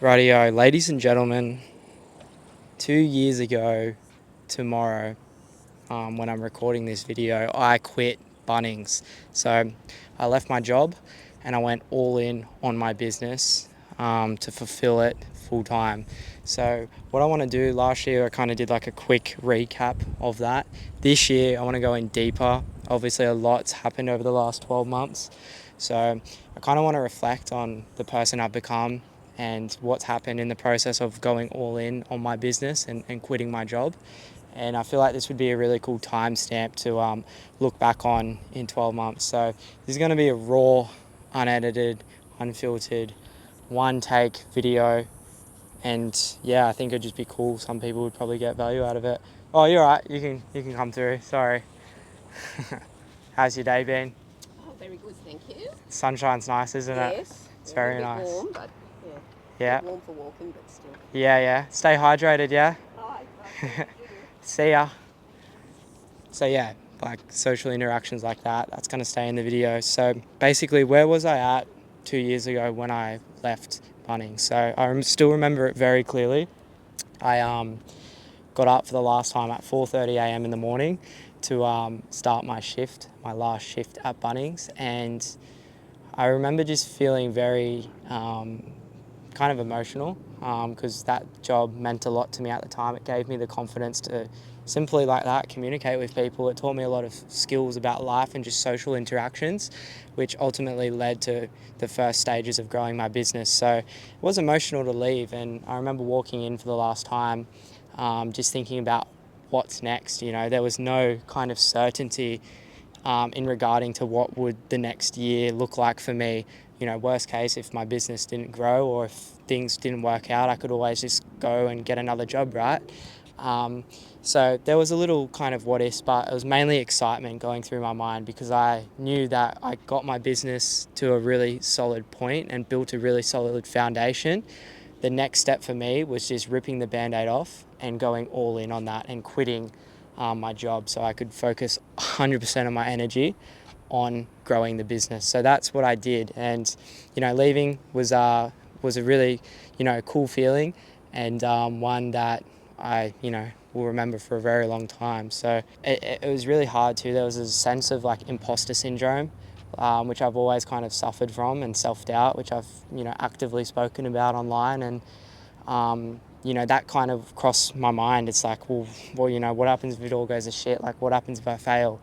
Rightio, ladies and gentlemen, 2 years ago tomorrow, when I'm recording this video, I quit Bunnings. So I left my job and I went all in on my business to fulfill it full time. So what I want to do, last year I kind of did like a quick recap of that. This year I want to go in deeper. Obviously a lot's happened over the last 12 months. So I kind of want to reflect on the person I've become and what's happened in the process of going all in on my business and quitting my job. And I feel like this would be a really cool timestamp to look back on in 12 months. So this is going to be a raw, unedited, unfiltered, one take video. And yeah, I think it'd just be cool. Some people would probably get value out of it. Oh, you're right. You can come through. Sorry. How's your day been? Oh, very good, thank you. Sunshine's nice, isn't it? Yes. It's A very little bit nice. warm, but yeah. Yeah. Warm for walking, but still. Yeah. Stay hydrated, yeah? Hi. See ya. So yeah, like social interactions like that, that's going to stay in the video. So basically, where was I at 2 years ago when I left Bunnings? So I still remember it very clearly. I got up for the last time at 4:30 a.m. in the morning to start my shift, my last shift at Bunnings. And I remember just feeling very kind of emotional because that job meant a lot to me at the time. It gave me the confidence to simply like that communicate with people. It taught me a lot of skills about life and just social interactions, which ultimately led to the first stages of growing my business. So it was emotional to leave, and I remember walking in for the last time just thinking about what's next. You know, there was no kind of certainty in regarding to what would the next year look like for me. You know, worst case, if my business didn't grow or if things didn't work out, I could always just go and get another job, right? So there was a little kind of what if, but it was mainly excitement going through my mind because I knew that I got my business to a really solid point and built a really solid foundation. The next step for me was just ripping the band-aid off and going all in on that and quitting my job so I could focus 100% of my energy on growing the business. So that's what I did, and leaving was a really cool feeling, and one that I will remember for a very long time. So it was really hard too. There was a sense of like imposter syndrome, which I've always kind of suffered from, and self-doubt, which I've actively spoken about online, and that kind of crossed my mind. It's like, well, what happens if it all goes to shit? Like, what happens if I fail?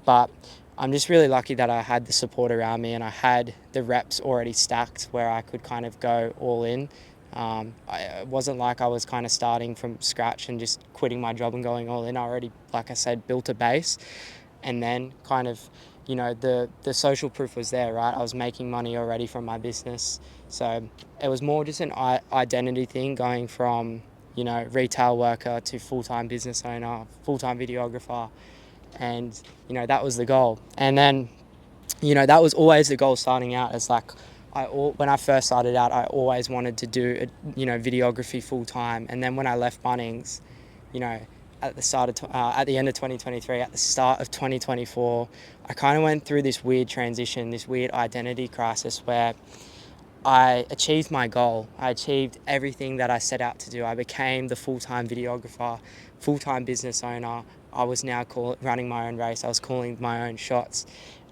But I'm just really lucky that I had the support around me and I had the reps already stacked where I could kind of go all in. It wasn't like I was kind of starting from scratch and just quitting my job and going all in. I already, like I said, built a base, and then kind of, the social proof was there, right? I was making money already from my business. So it was more just an identity thing, going from, retail worker to full-time business owner, full-time videographer. And, that was the goal. And then, that was always the goal starting out. It's like, when I first started out, I always wanted to do, videography full-time. And then when I left Bunnings, at the end of 2023, at the start of 2024, I kind of went through this weird transition, this weird identity crisis where I achieved my goal. I achieved everything that I set out to do. I became the full-time videographer, full-time business owner. I was now running my own race. I was calling my own shots.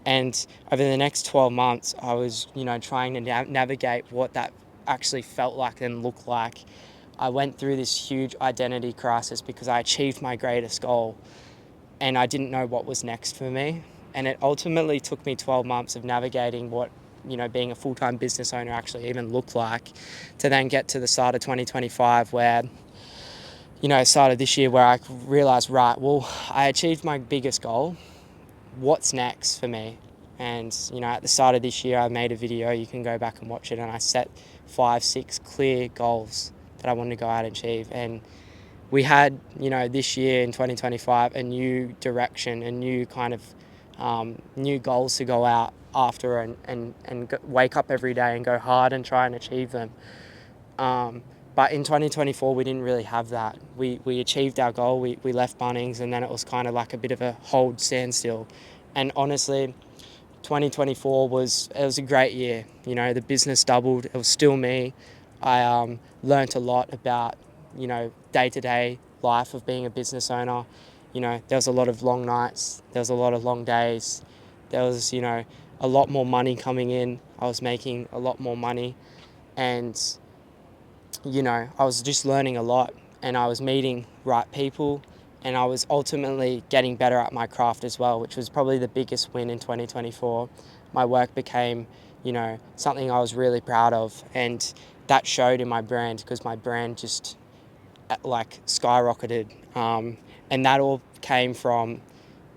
And over the next 12 months, I was, trying to navigate what that actually felt like and looked like. I went through this huge identity crisis because I achieved my greatest goal and I didn't know what was next for me. And it ultimately took me 12 months of navigating what, being a full-time business owner actually even looked like, to then get to the start of 2025 where, started this year where I realized, right, well, I achieved my biggest goal. What's next for me? And, at the start of this year, I made a video, you can go back and watch it, and I set 5-6 clear goals that I wanted to go out and achieve. And we had, this year in 2025, a new direction, a new kind of new goals to go out after and wake up every day and go hard and try and achieve them. But in 2024, we didn't really have that. We achieved our goal, we left Bunnings, and then it was kind of like a bit of a hold standstill. And honestly, 2024 was a great year. The business doubled. It was still me. I learnt a lot about, you know, day-to-day life of being a business owner. You know, there was a lot of long nights, there was a lot of long days, there was, you know, a lot more money coming in. I was making a lot more money, and, you know, I was just learning a lot, and I was meeting right people, and I was ultimately getting better at my craft as well, which was probably the biggest win in 2024. My work became, you know, something I was really proud of, and that showed in my brand because my brand just like skyrocketed, and that all came from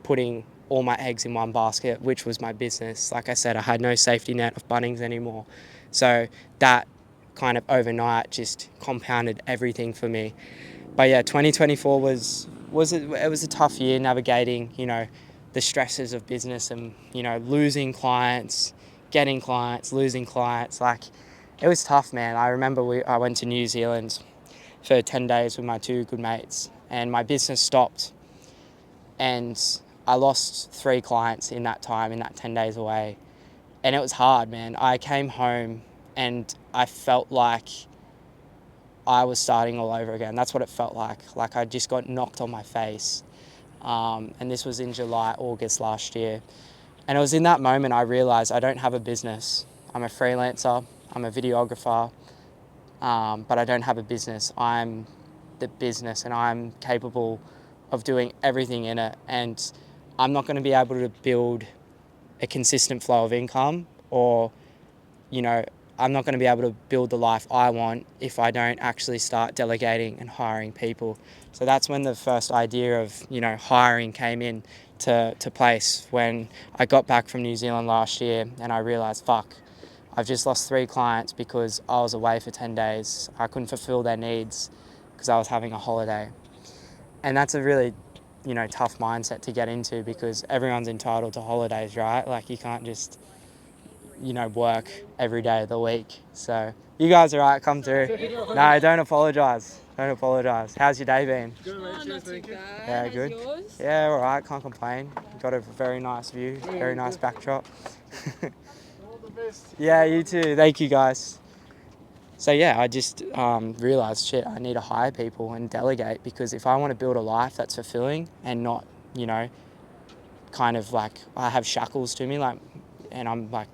putting all my eggs in one basket, which was my business. Like I said, I had no safety net of Bunnings anymore, so that kind of overnight just compounded everything for me. But yeah, 2024 it was a tough year navigating, you know, the stresses of business and, you know, losing clients, getting clients, losing clients. Like, it was tough, man. I remember I went to New Zealand for 10 days with my two good mates, and my business stopped, and I lost 3 clients in that time, in that 10 days away. And it was hard, man. I came home and I felt like I was starting all over again. That's what it felt like. Like I just got knocked on my face. And this was in July, August last year. And it was in that moment I realized I don't have a business. I'm a freelancer, I'm a videographer, but I don't have a business. I'm the business, and I'm capable of doing everything in it. And I'm not going to be able to build a consistent flow of income, or, you know, I'm not going to be able to build the life I want if I don't actually start delegating and hiring people. So that's when the first idea of, you know, hiring came in to place, when I got back from New Zealand last year and I realised, fuck, I've just lost 3 clients because I was away for 10 days. I couldn't fulfill their needs because I was having a holiday. And that's a really, you know, tough mindset to get into, because everyone's entitled to holidays, right? Like, you can't just, you know, work every day of the week. So you guys are right, come through. No, don't apologise. Don't apologise. How's your day been? Good, mate. Cheers, thank you. Yeah, How's good. yours? Yeah, all right, can't complain. Got a very nice view, very nice backdrop. All the best. Yeah, you too. Thank you, guys. So yeah, I just realised, shit, I need to hire people and delegate, because if I want to build a life that's fulfilling and not, you know, kind of like I have shackles to me, like, and I'm like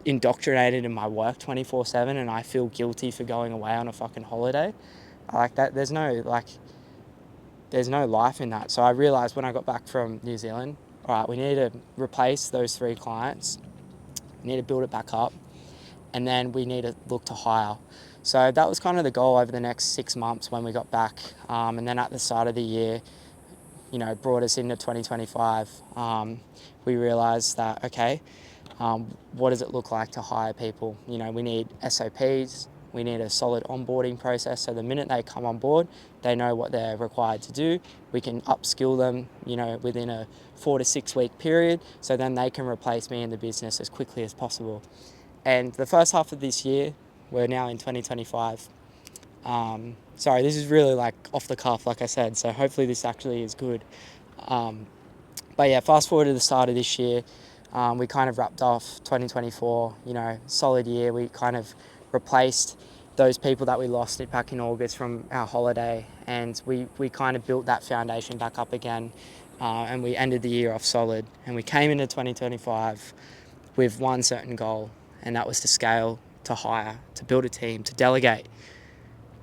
indoctrinated in my work 24/7, and I feel guilty for going away on a fucking holiday. I like that. There's no life in that. So I realised when I got back from New Zealand, all right, we need to replace those 3 clients. We need to build it back up, and then we need to look to hire. So that was kind of the goal over the next 6 months when we got back. And then at the start of the year, you know, brought us into 2025. We realised that, okay, what does it look like to hire people? You know, we need SOPs, we need a solid onboarding process, so the minute they come on board, they know what they're required to do. We can upskill them, you know, within a 4 to 6 week period, so then they can replace me in the business as quickly as possible. And the first half of this year, we're now in 2025. Sorry, this is really like off the cuff, like I said, so hopefully this actually is good. But yeah, fast forward to the start of this year, we kind of wrapped off 2024, you know, solid year. We kind of replaced those people that we lost it back in August from our holiday, and we kind of built that foundation back up again, and we ended the year off solid. And we came into 2025 with one certain goal, and that was to scale, to hire, to build a team, to delegate.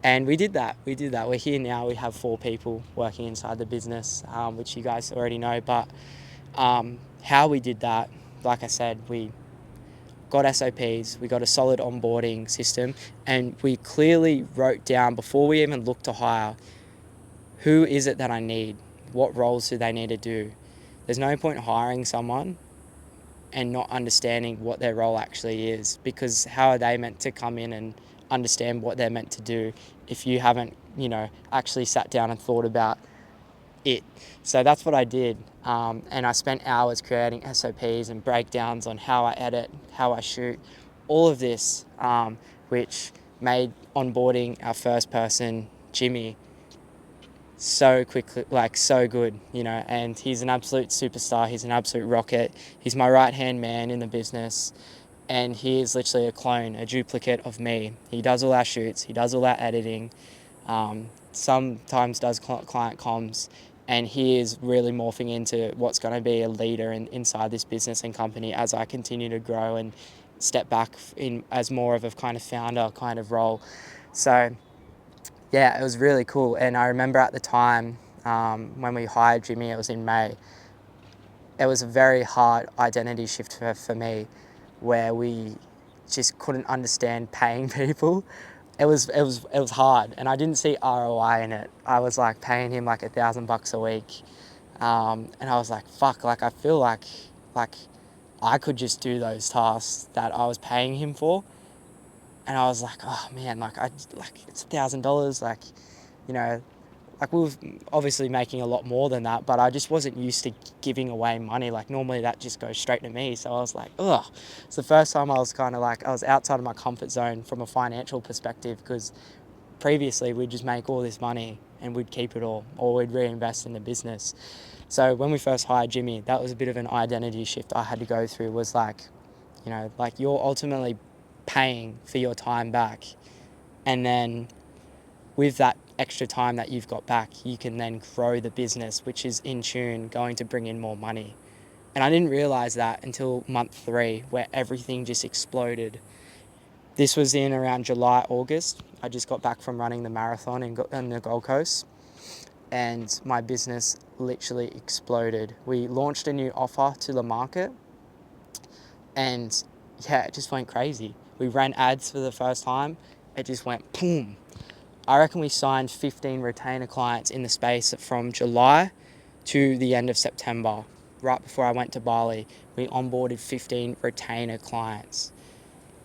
And we did that. We're here now. We have 4 people working inside the business, which you guys already know. But how we did that, like I said, we got SOPs, we got a solid onboarding system, and we clearly wrote down, before we even looked to hire, who is it that I need? What roles do they need to do? There's no point hiring someone and not understanding what their role actually is, because how are they meant to come in and understand what they're meant to do if you haven't, you know, actually sat down and thought about it? So that's what I did, and I spent hours creating SOPs and breakdowns on how I edit, how I shoot, all of this, which made onboarding our first person, Jimmy, so quickly, like so good, you know, and he's an absolute superstar. He's an absolute rocket. He's my right hand man in the business, and he is literally a clone, a duplicate of me. He does all our shoots, he does all our editing, sometimes does client comms, and he is really morphing into what's going to be a leader inside this business and company as I continue to grow and step back in as more of a kind of founder kind of role. So yeah, it was really cool. And I remember at the time when we hired Jimmy, it was in May. It was a very hard identity shift for me, where we just couldn't understand paying people. It was hard, and I didn't see ROI in it. I was like paying him like $1,000 a week, and I was like, fuck, like I feel like I could just do those tasks that I was paying him for, and I was like, oh man, it's $1,000, like, you know, like we were obviously making a lot more than that, but I just wasn't used to giving away money. Like normally that just goes straight to me. So I was like, ugh. It's the first time I was kind of like, I was outside of my comfort zone from a financial perspective, because previously we'd just make all this money and we'd keep it all, or we'd reinvest in the business. So when we first hired Jimmy, that was a bit of an identity shift I had to go through, was like, you know, like you're ultimately paying for your time back. And then with that extra time that you've got back, you can then grow the business, which is in tune going to bring in more money. And I didn't realize that until month 3, where everything just exploded. This was in around July, August. I just got back from running the marathon in the Gold Coast, and my business literally exploded. We launched a new offer to the market, and yeah, it just went crazy. We ran ads for the first time. It just went boom. I reckon we signed 15 retainer clients in the space from July to the end of September. Right before I went to Bali, we onboarded 15 retainer clients.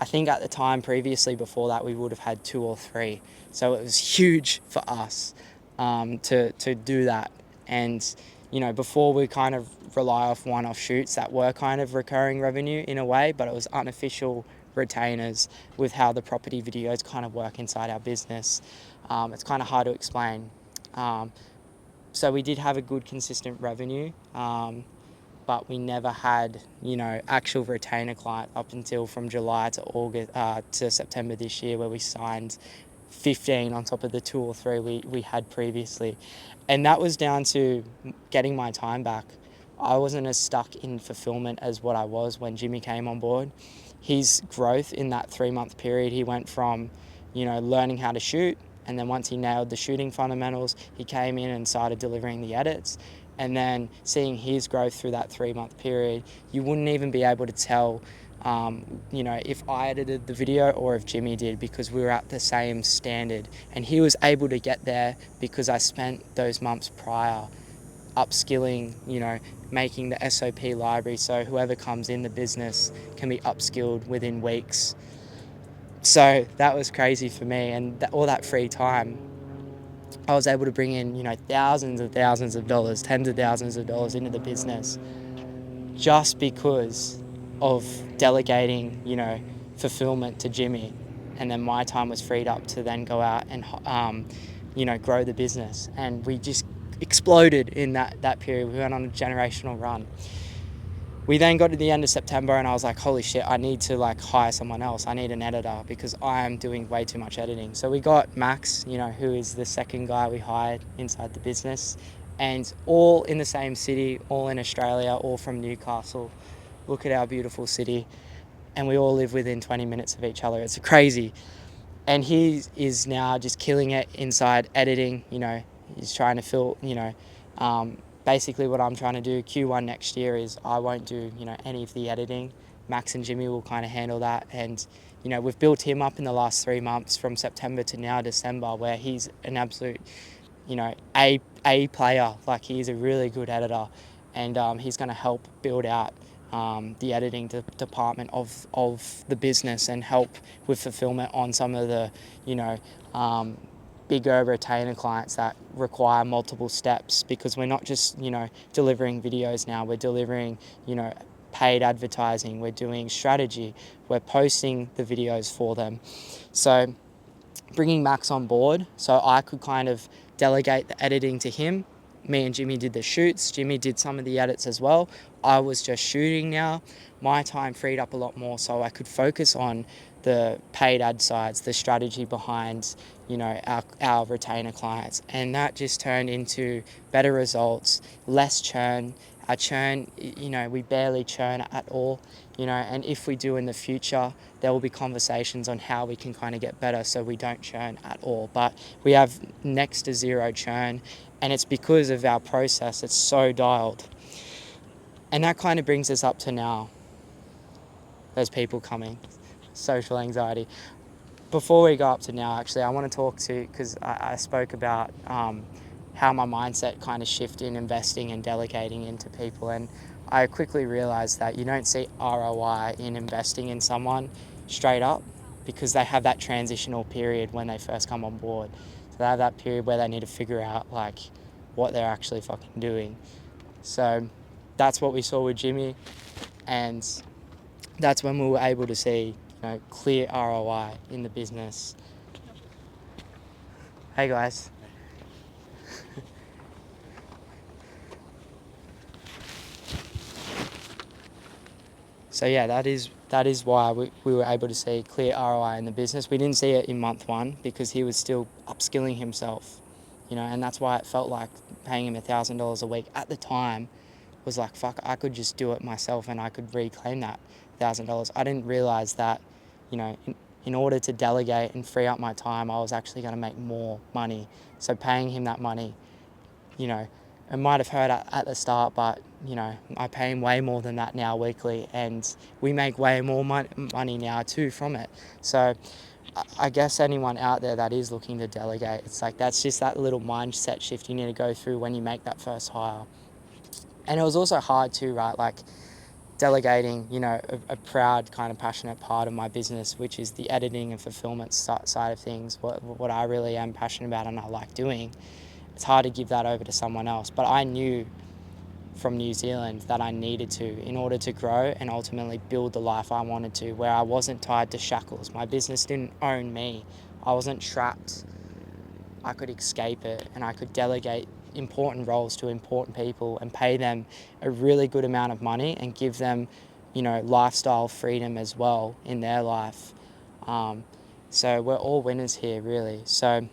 I think at the time previously before that, we would have had 2 or 3. So it was huge for us to do that. And, you know, before we kind of rely off one-off shoots that were kind of recurring revenue in a way, but it was unofficial retainers with how the property videos kind of work inside our business. It's kind of hard to explain. So we did have a good consistent revenue, but we never had, you know, actual retainer client up until from July to August to September this year, where we signed 15 on top of the 2 or 3 we had previously. And that was down to getting my time back. I wasn't as stuck in fulfillment as what I was when Jimmy came on board. His growth in that 3-month period, he went from, you know, learning how to shoot, and then once he nailed the shooting fundamentals, he came in and started delivering the edits. And then seeing his growth through that 3-month period, you wouldn't even be able to tell, you know, if I edited the video or if Jimmy did, because we were at the same standard. And he was able to get there because I spent those months prior upskilling, you know, making the SOP library so whoever comes in the business can be upskilled within weeks. So that was crazy for me, and all that free time, I was able to bring in, you know, thousands of dollars, tens of thousands of dollars into the business, just because of delegating, you know, fulfillment to Jimmy. And then my time was freed up to then go out and, you know, grow the business. And we just exploded in that period. We went on a generational run. We then got to the end of September and I was like, holy shit, I need to like hire someone else. I need an editor because I am doing way too much editing. So we got Max, you know, who is the second guy we hired inside the business, and all in the same city, all in Australia, all from Newcastle. Look at our beautiful city. And we all live within 20 minutes of each other. It's crazy. And he is now just killing it inside editing. You know, he's trying to fill, you know, basically what I'm trying to do Q1 next year is I won't do, you know, any of the editing. Max and Jimmy will kind of handle that. And, you know, we've built him up in the last 3 months from September to now December, where he's an absolute, you know, A player. Like, he is a really good editor, and he's going to help build out the editing department of the business and help with fulfillment on some of the, you know, bigger retainer clients that require multiple steps, because we're not just, you know, delivering videos now, we're delivering, you know, paid advertising, we're doing strategy, we're posting the videos for them. So bringing Max on board so I could kind of delegate the editing to him me and Jimmy did the shoots. Jimmy did some of the edits as well. I was just shooting now. My time freed up a lot more, so I could focus on the paid ad sides, the strategy behind, you know, our retainer clients. And that just turned into better results, less churn. Our churn, you know, we barely churn at all, you know, and if we do in the future, there will be conversations on how we can kind of get better so we don't churn at all. But we have next to zero churn, and it's because of our process. It's so dialed. And that kind of brings us up to now. There's people coming. Social anxiety. Before we go up to now, actually, I want to talk to, because I spoke about how my mindset kind of shifted in investing and delegating into people. And I quickly realized that you don't see ROI in investing in someone straight up, because they have that transitional period when they first come on board. So they have that period where they need to figure out like what they're actually fucking doing. So that's what we saw with Jimmy, and that's when we were able to see, you know, clear ROI in the business. Hey guys. So yeah, that is why we were able to see clear ROI in the business. We didn't see it in month one because he was still upskilling himself, you know, and that's why it felt like paying him $1,000 a week at the time was like, fuck, I could just do it myself and I could reclaim that $1,000. I didn't realize that, you know, in order to delegate and free up my time, I was actually going to make more money. So paying him that money, you know, it might have hurt at the start, but, you know, I pay him way more than that now weekly, and we make way more money now too from it. So I guess anyone out there that is looking to delegate, it's like that's just that little mindset shift you need to go through when you make that first hire. And it was also hard too, right? Like delegating, you know, a proud kind of passionate part of my business, which is the editing and fulfillment side of things, what I really am passionate about and I like doing. It's hard to give that over to someone else, but I knew from New Zealand that I needed to in order to grow and ultimately build the life I wanted to, where I wasn't tied to shackles. My business didn't own me. I wasn't trapped. I could escape it and I could delegate important roles to important people and pay them a really good amount of money and give them, you know, lifestyle freedom as well in their life. So we're all winners here, really. So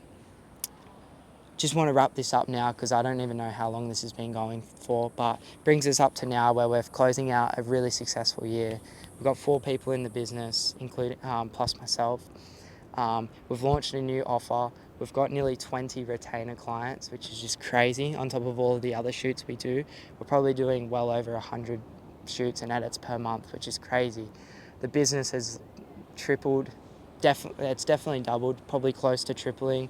just want to wrap this up now because I don't even know how long this has been going for, but brings us up to now where we're closing out a really successful year. We've got 4 people in the business, including plus myself. We've launched a new offer. We've got nearly 20 retainer clients, which is just crazy on top of all of the other shoots we do. We're probably doing well over 100 shoots and edits per month, which is crazy. The business has tripled. It's definitely doubled, probably close to tripling.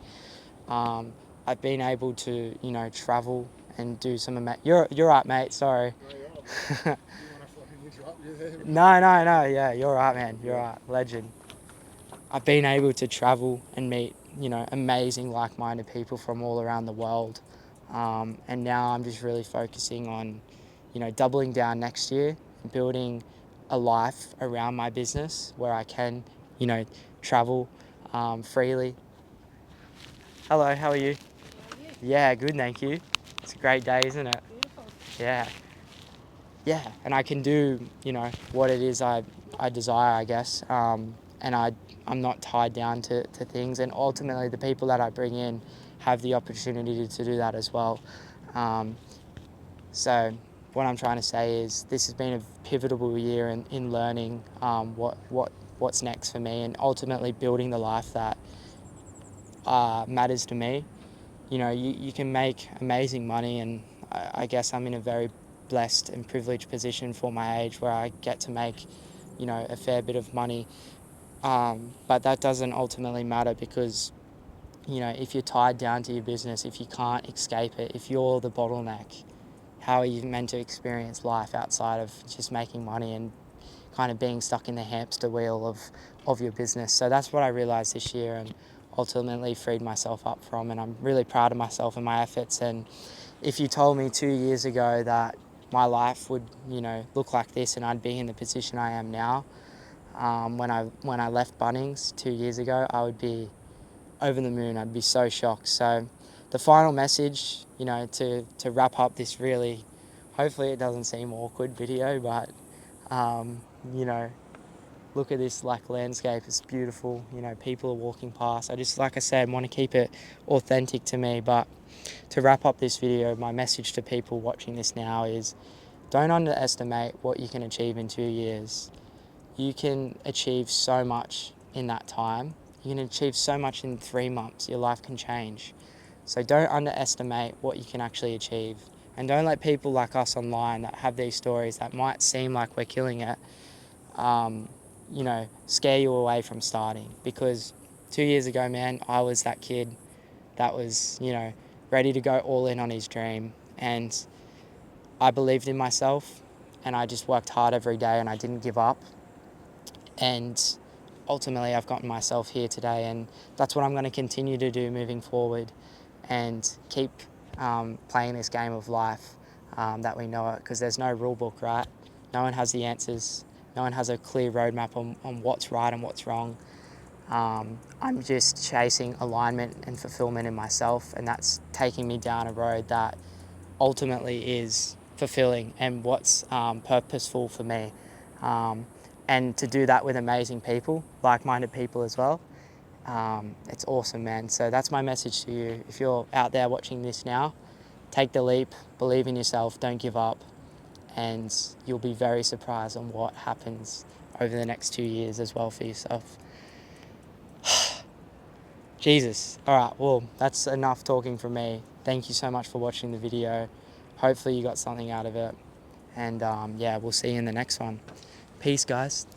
I've been able to, you know, travel and do some you're right, mate, sorry. No, yeah, you're right, man, you're right, legend. I've been able to travel and meet, you know, amazing like-minded people from all around the world. And now I'm just really focusing on, you know, doubling down next year, building a life around my business where I can, you know, travel freely. Hello, how are you? Yeah, good, thank you. It's a great day, isn't it? Beautiful. Yeah. Yeah, and I can do, you know, what it is I desire, I guess. And I'm not tied down to things. And ultimately, the people that I bring in have the opportunity to do that as well. So what I'm trying to say is this has been a pivotal year in learning what's next for me and ultimately building the life that matters to me. You know, you can make amazing money, and I guess I'm in a very blessed and privileged position for my age where I get to make, you know, a fair bit of money. But that doesn't ultimately matter because, you know, if you're tied down to your business, if you can't escape it, if you're the bottleneck, how are you meant to experience life outside of just making money and kind of being stuck in the hamster wheel of your business? So that's what I realized this year and ultimately freed myself up from, and I'm really proud of myself and my efforts. And if you told me 2 years ago that my life would, you know, look like this and I'd be in the position I am now, when I left Bunnings 2 years ago, I would be over the moon. I'd be so shocked. So the final message, you know, to wrap up this really, hopefully it doesn't seem awkward video, but, you know, look at this like landscape, it's beautiful, you know, people are walking past. I just, like I said, want to keep it authentic to me. But to wrap up this video, my message to people watching this now is don't underestimate what you can achieve in 2 years. You can achieve so much in that time. You can achieve so much in 3 months. Your life can change. So don't underestimate what you can actually achieve. And don't let people like us online that have these stories that might seem like we're killing it, you know, scare you away from starting. Because 2 years ago, man, I was that kid that was, you know, ready to go all in on his dream. And I believed in myself and I just worked hard every day and I didn't give up. And ultimately I've gotten myself here today, and that's what I'm going to continue to do moving forward, and keep playing this game of life that we know it, because there's no rule book, right? No one has the answers. No one has a clear roadmap on what's right and what's wrong. I'm just chasing alignment and fulfillment in myself, and that's taking me down a road that ultimately is fulfilling and what's purposeful for me. And to do that with amazing people, like-minded people as well, it's awesome, man. So that's my message to you. If you're out there watching this now, take the leap, believe in yourself, don't give up, and you'll be very surprised on what happens over the next 2 years as well for yourself. Jesus. All right, well, that's enough talking from me. Thank you so much for watching the video. Hopefully you got something out of it. And yeah, we'll see you in the next one. Peace, guys.